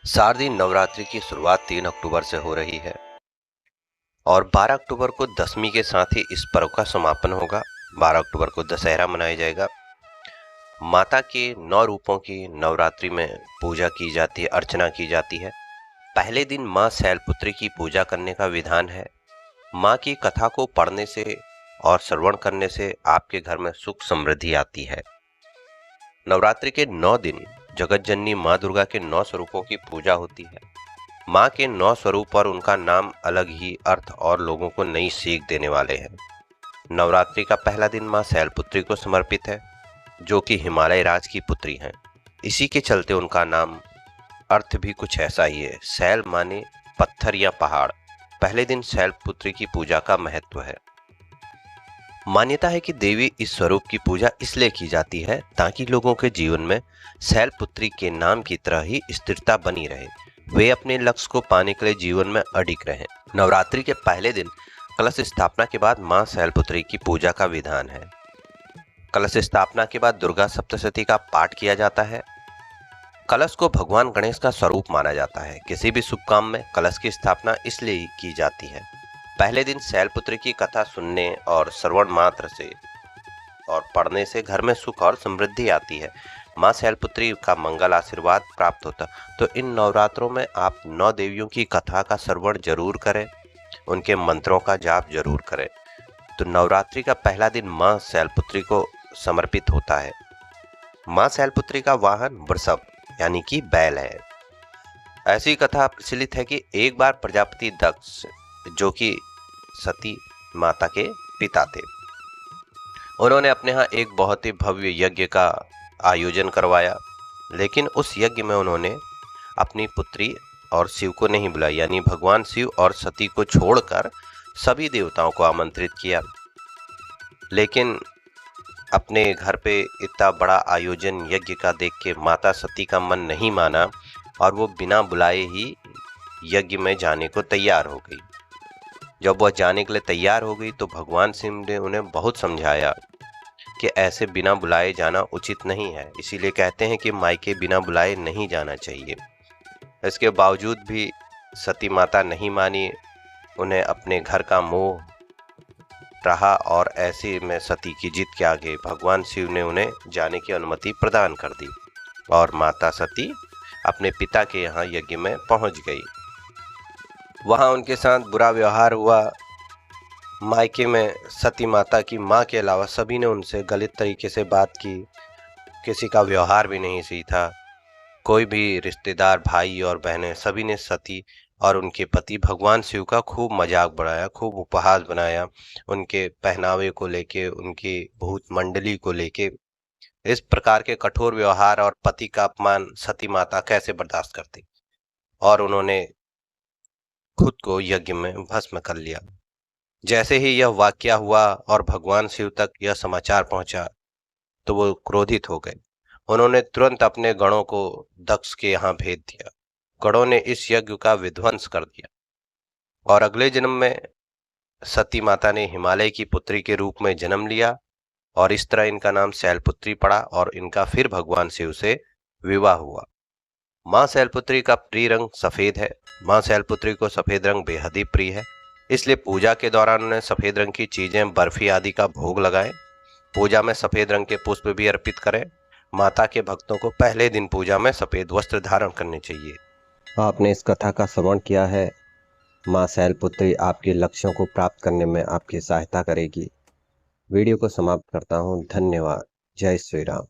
शारदीय नवरात्रि की शुरुआत 3 अक्टूबर से हो रही है और 12 अक्टूबर को दशमी के साथ ही इस पर्व का समापन होगा। 12 अक्टूबर को दशहरा मनाया जाएगा। माता के 9 रूपों की नवरात्रि में पूजा की जाती है, अर्चना की जाती है। पहले दिन माँ शैलपुत्री की पूजा करने का विधान है। माँ की कथा को पढ़ने से और श्रवण करने से आपके घर में सुख समृद्धि आती है। नवरात्रि के 9 दिन जगत जननी माँ दुर्गा के 9 स्वरूपों की पूजा होती है। माँ के 9 स्वरूप और उनका नाम अलग ही अर्थ और लोगों को नई सीख देने वाले हैं। नवरात्रि का पहला दिन माँ शैलपुत्री को समर्पित है, जो कि हिमालय राज की पुत्री हैं। इसी के चलते उनका नाम अर्थ भी कुछ ऐसा ही है। शैल माने पत्थर या पहाड़। पहले दिन शैलपुत्री की पूजा का महत्व है। मान्यता है कि देवी इस स्वरूप की पूजा इसलिए की जाती है ताकि लोगों के जीवन में शैलपुत्री के नाम की तरह ही स्थिरता बनी रहे, वे अपने लक्ष्य को पाने के लिए जीवन में अडिग रहें। नवरात्रि के पहले दिन कलश स्थापना के बाद मां शैलपुत्री की पूजा का विधान है। कलश स्थापना के बाद दुर्गा सप्तशती का पाठ किया जाता है। कलश को भगवान गणेश का स्वरूप माना जाता है। किसी भी शुभ काम में कलश की स्थापना इसलिए की जाती है। पहले दिन शैलपुत्री की कथा सुनने और श्रवण मात्र से और पढ़ने से घर में सुख और समृद्धि आती है। माँ शैलपुत्री का मंगल आशीर्वाद प्राप्त होता। तो इन नवरात्रों में आप 9 देवियों की कथा का श्रवण जरूर करें, उनके मंत्रों का जाप जरूर करें। तो नवरात्रि का पहला दिन माँ शैलपुत्री को समर्पित होता है। माँ शैलपुत्री का वाहन वृषभ यानी कि बैल है। ऐसी कथा प्रचलित है कि एक बार प्रजापति दक्ष, जो कि सती माता के पिता थे, उन्होंने अपने यहाँ एक बहुत ही भव्य यज्ञ का आयोजन करवाया, लेकिन उस यज्ञ में उन्होंने अपनी पुत्री और शिव को नहीं बुलाया, यानी भगवान शिव और सती को छोड़कर सभी देवताओं को आमंत्रित किया। लेकिन अपने घर पे इतना बड़ा आयोजन यज्ञ का देख के माता सती का मन नहीं माना और वो बिना बुलाए ही यज्ञ में जाने को तैयार हो गई। जब वह जाने के लिए तैयार हो गई तो भगवान शिव ने उन्हें बहुत समझाया कि ऐसे बिना बुलाए जाना उचित नहीं है। इसीलिए कहते हैं कि मायके बिना बुलाए नहीं जाना चाहिए। इसके बावजूद भी सती माता नहीं मानी, उन्हें अपने घर का मोह रहा और ऐसे में सती की जिद के आगे भगवान शिव ने उन्हें जाने की अनुमति प्रदान कर दी और माता सती अपने पिता के यहाँ यज्ञ में पहुंच गई। वहां उनके साथ बुरा व्यवहार हुआ। मायके में सती माता की माँ के अलावा सभी ने उनसे गलत तरीके से बात की, किसी का व्यवहार भी नहीं सही था। कोई भी रिश्तेदार, भाई और बहनें, सभी ने सती और उनके पति भगवान शिव का खूब मजाक बनाया, खूब उपहास बनाया। उनके पहनावे को लेके, उनकी भूत मंडली को लेके इस प्रकार के कठोर व्यवहार और पति का अपमान सती माता कैसे बर्दाश्त करती, और उन्होंने खुद को यज्ञ में भस्म कर लिया। जैसे ही यह वाकया हुआ और भगवान शिव तक यह समाचार पहुंचा तो वो क्रोधित हो गए। उन्होंने तुरंत अपने गणों को दक्ष के यहाँ भेज दिया। गणों ने इस यज्ञ का विध्वंस कर दिया और अगले जन्म में सती माता ने हिमालय की पुत्री के रूप में जन्म लिया और इस तरह इनका नाम शैलपुत्री पड़ा और इनका फिर भगवान शिव से विवाह हुआ। माँ शैलपुत्री का प्रिय रंग सफेद है। माँ शैलपुत्री को सफेद रंग बेहद ही प्रिय है, इसलिए पूजा के दौरान उन्हें सफेद रंग की चीजें, बर्फी आदि का भोग लगाएं। पूजा में सफेद रंग के पुष्प भी अर्पित करें। माता के भक्तों को पहले दिन पूजा में सफेद वस्त्र धारण करने चाहिए। आपने इस कथा का श्रवण किया है। माँ शैलपुत्री आपके लक्ष्यों को प्राप्त करने में आपकी सहायता करेगी। वीडियो को समाप्त करता हूँ। धन्यवाद। जय श्री राम।